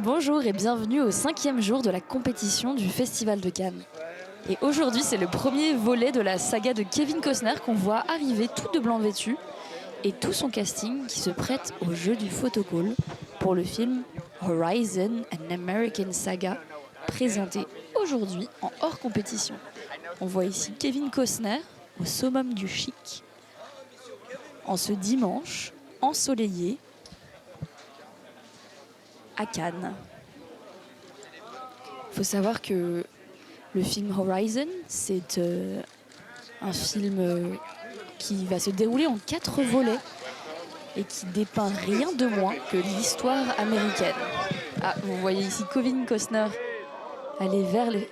Bonjour et bienvenue au 5e jour de la compétition du Festival de Cannes. Et aujourd'hui, c'est le premier volet de la saga de Kevin Costner qu'on voit arriver tout de blanc vêtu et tout son casting qui se prête au jeu du photocall pour le film Horizon, an American Saga, présenté aujourd'hui en hors compétition. On voit ici Kevin Costner au summum du chic en ce dimanche ensoleillé à Cannes. Il faut savoir que le film Horizon, c'est un film qui va se dérouler en 4 volets et qui dépeint rien de moins que l'histoire américaine. Ah, vous voyez ici Kevin Costner aller vers les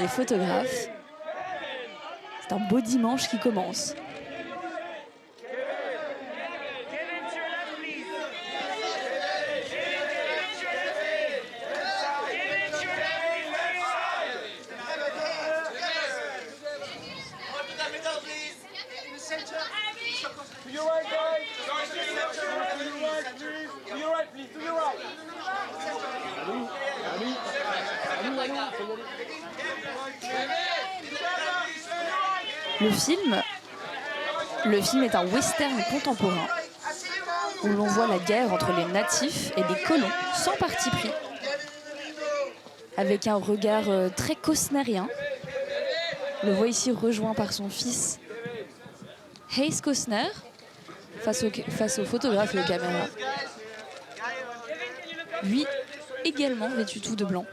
photographes. C'est un beau dimanche qui commence. Le film est un western contemporain où l'on voit la guerre entre les natifs et les colons sans parti pris, avec un regard très costnerien. On le voit ici rejoint par son fils Hayes Costner face au photographe et aux caméras. Lui également vêtu tout de blanc.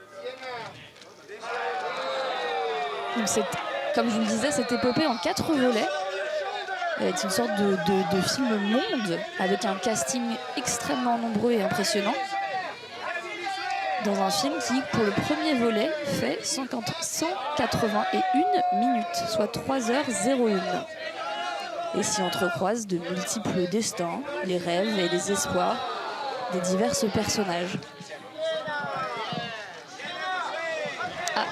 Donc comme je vous le disais, cette épopée en 4 volets est une sorte de film monde avec un casting extrêmement nombreux et impressionnant. Dans un film qui, pour le premier volet, fait 181 minutes, soit 3h01. Et s'y entrecroisent de multiples destins, les rêves et les espoirs des divers personnages. Ah,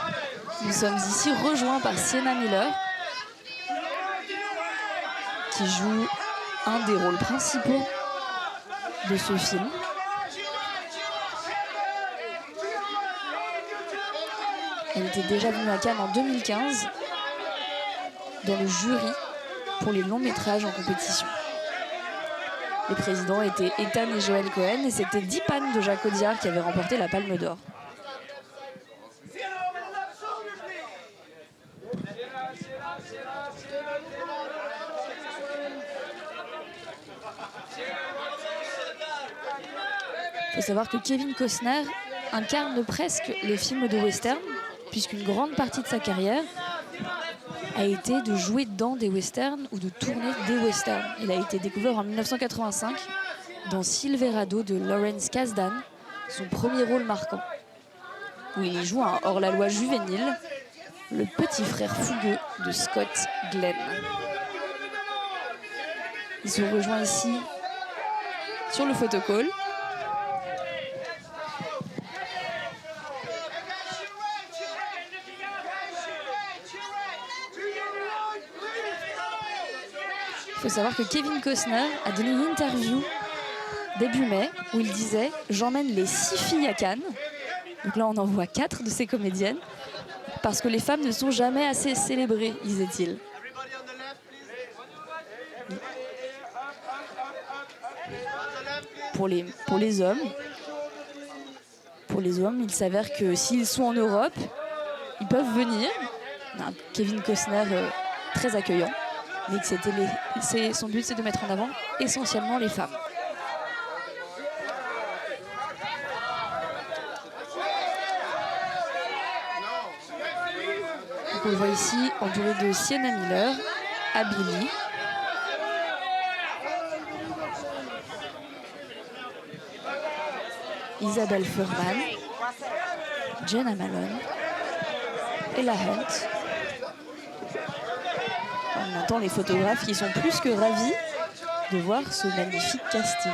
nous sommes ici rejoints par Sienna Miller, qui joue un des rôles principaux de ce film. Elle était déjà venue à Cannes en 2015 dans le jury pour les longs métrages en compétition. Les présidents étaient Ethan et Joel Cohen et c'était Dipan de Jacques Audiard qui avait remporté la Palme d'Or. Il faut savoir que Kevin Costner incarne presque les films de western, puisqu'une grande partie de sa carrière a été de jouer dans des westerns ou de tourner des westerns. Il a été découvert en 1985 dans Silverado de Lawrence Kasdan, son premier rôle marquant, où il y joue un hors-la-loi juvénile, le petit frère fougueux de Scott Glenn. Ils se rejoignent ici sur le photocall. Il faut savoir que Kevin Costner a donné une interview début mai où il disait « J'emmène les 6 filles à Cannes ». Donc là, on en voit 4 de ces comédiennes. Parce que les femmes ne sont jamais assez célébrées, disait-il. Pour les hommes, il s'avère que s'ils sont en Europe, ils peuvent venir. Kevin Costner très accueillant. Mais que son but, c'est de mettre en avant essentiellement les femmes. Donc on le voit ici, entouré de Sienna Miller, Abili, Isabelle Fuhrman, Jenna Malone, Ella Hunt. On entend les photographes qui sont plus que ravis de voir ce magnifique casting.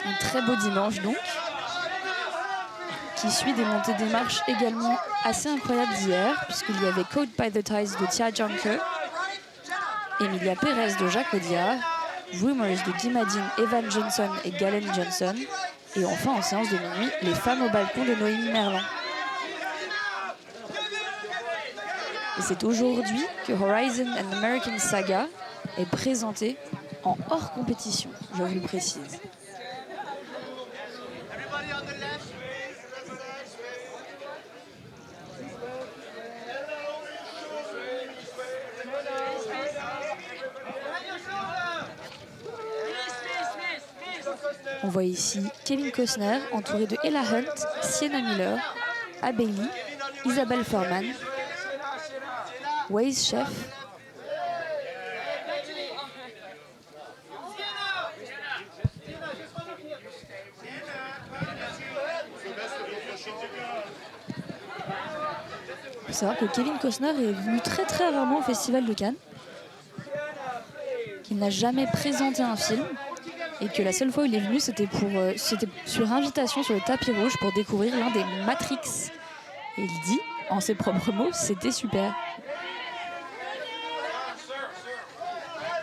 Un très beau dimanche donc, qui qui suit des montées des marches également assez incroyables d'hier, puisqu'il y avait Caught by the Ties de Tia Junker, Emilia Perez de Jacques Audiard, Rumors de Dimadine, Evan Johnson et Galen Johnson, et enfin en séance de minuit, Les femmes au balcon de Noémie Merlan. Et c'est aujourd'hui que Horizon and American Saga est présenté en hors compétition, je vous le précise. On voit ici Kevin Costner entouré de Ella Hunt, Sienna Miller, Abailey, Isabelle Fuhrman, Waze Chef, il faut savoir que Kevin Costner est venu très rarement au Festival de Cannes, qu'il n'a jamais présenté un film et que la seule fois où il est venu c'était sur invitation sur le tapis rouge pour découvrir l'un des Matrix. Et il dit, en ses propres mots, c'était super.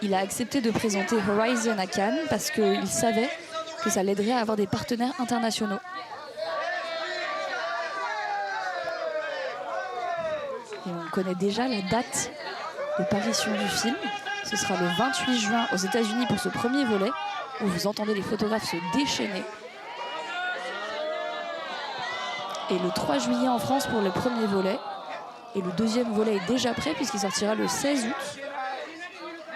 Il a accepté de présenter Horizon à Cannes parce qu'il savait que ça l'aiderait à avoir des partenaires internationaux. Et on connaît déjà la date de parution du film. Ce sera le 28 juin aux États-Unis pour ce premier volet, où vous entendez les photographes se déchaîner. Et le 3 juillet en France pour le premier volet. Et le deuxième volet est déjà prêt puisqu'il sortira le 16 août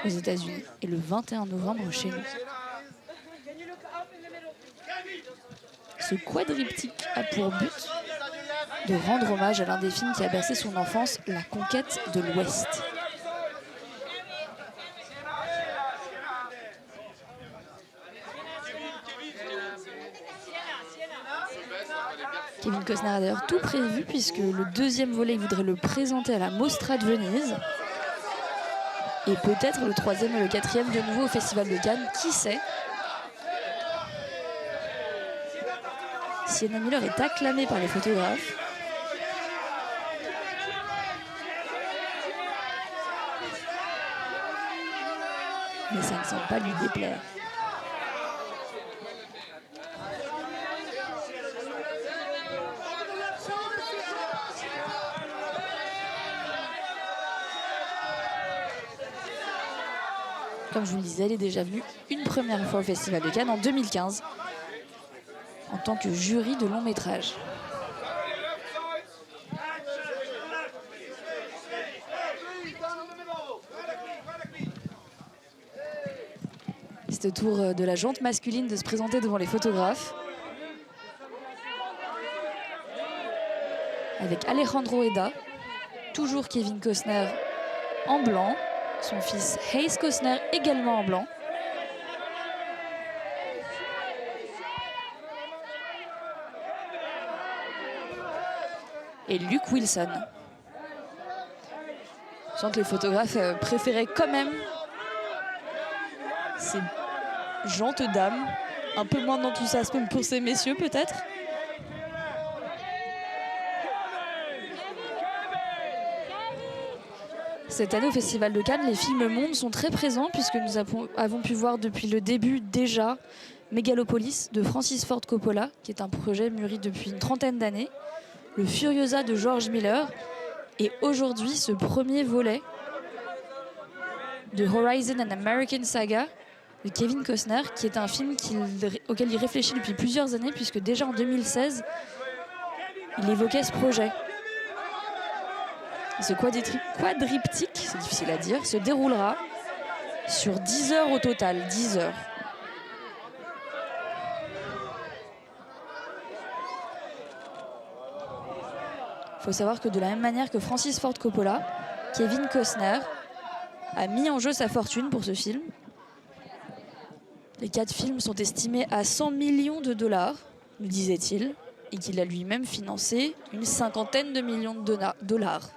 aux États-Unis et le 21 novembre chez nous. Ce quadriptyque a pour but de rendre hommage à l'un des films qui a bercé son enfance, La Conquête de l'Ouest. Kevin Costner a d'ailleurs tout prévu puisque le deuxième volet, il voudrait le présenter à la Mostra de Venise. Et peut-être le troisième et le quatrième de nouveau au Festival de Cannes, qui sait. Sienna Miller est acclamée par les photographes. Mais ça ne semble pas lui déplaire. Comme je vous le disais, elle est déjà venue une première fois au Festival de Cannes en 2015 en tant que jury de long métrage. C'est au tour de la jante masculine de se présenter devant les photographes. Avec Alejandro Eda, toujours Kevin Costner en blanc. Son fils Hayes Costner également en blanc. Et Luke Wilson. Je sens que les photographes préféraient quand même ces gentes dames. Un peu moins d'enthousiasme pour ces messieurs peut-être. Cette année au Festival de Cannes, les films mondes sont très présents puisque nous avons pu voir depuis le début déjà Megalopolis de Francis Ford Coppola, qui est un projet mûri depuis une trentaine d'années, le Furiosa de George Miller et aujourd'hui ce premier volet de Horizon and American Saga de Kevin Costner, qui est un film auquel il réfléchit depuis plusieurs années puisque déjà en 2016, il évoquait ce projet. Ce quadriptyque, c'est difficile à dire, se déroulera sur 10 heures au total, 10 heures. Il faut savoir que de la même manière que Francis Ford Coppola, Kevin Costner a mis en jeu sa fortune pour ce film. Les 4 films sont estimés à 100 millions de dollars, nous disait-il, et qu'il a lui-même financé une 50aine de millions de dollars.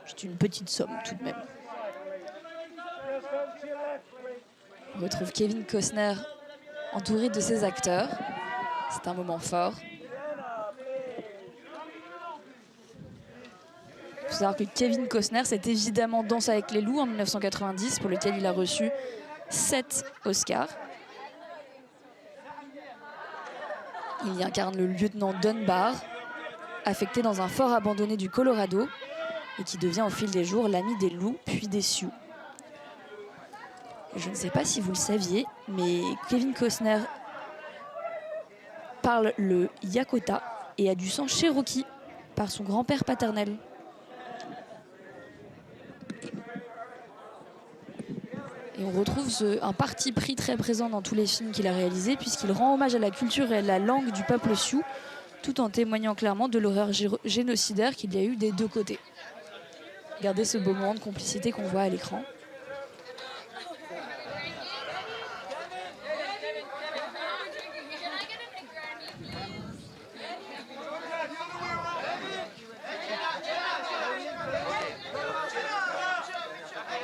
C'est une petite somme tout de même. On retrouve Kevin Costner entouré de ses acteurs. C'est un moment fort. faut savoir que Kevin Costner, c'est évidemment Danse avec les loups en 1990, pour lequel il a reçu 7 Oscars. Il y incarne le lieutenant Dunbar, affecté dans un fort abandonné du Colorado, et qui devient au fil des jours l'ami des loups puis des Sioux. Je ne sais pas si vous le saviez, mais Kevin Costner parle le Lakota et a du sang Cherokee par son grand-père paternel. Et on retrouve un parti pris très présent dans tous les films qu'il a réalisés, puisqu'il rend hommage à la culture et à la langue du peuple sioux, tout en témoignant clairement de l'horreur génocidaire qu'il y a eu des deux côtés. Regardez ce beau moment de complicité qu'on voit à l'écran.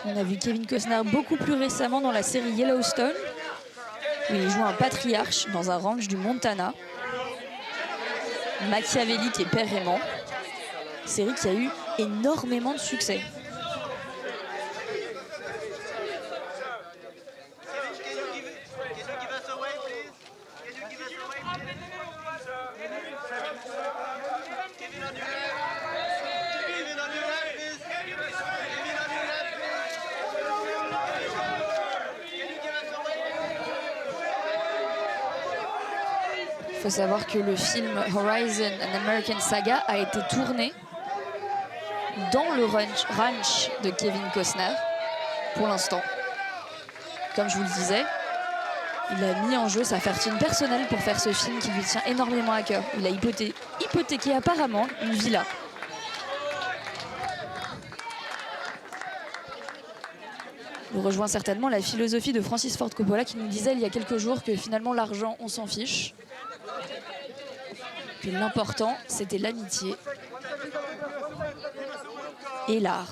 On a vu Kevin Costner beaucoup plus récemment dans la série Yellowstone, où il joue un patriarche dans un ranch du Montana, machiavélique et père aimant, série qui a eu énormément de succès. Il faut savoir que le film Horizon, An American Saga a été tourné dans le ranch de Kevin Costner, pour l'instant. Comme je vous le disais, il a mis en jeu sa fortune personnelle pour faire ce film qui lui tient énormément à cœur. Il a hypothéqué apparemment une villa. Il rejoint certainement la philosophie de Francis Ford Coppola qui nous disait il y a quelques jours que finalement l'argent, on s'en fiche. Que l'important, c'était l'amitié et l'art.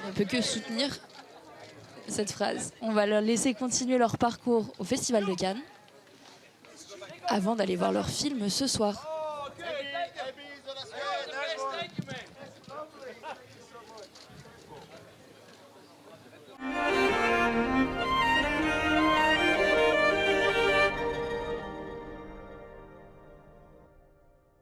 On ne peut que soutenir cette phrase. On va leur laisser continuer leur parcours au Festival de Cannes avant d'aller voir leur film ce soir.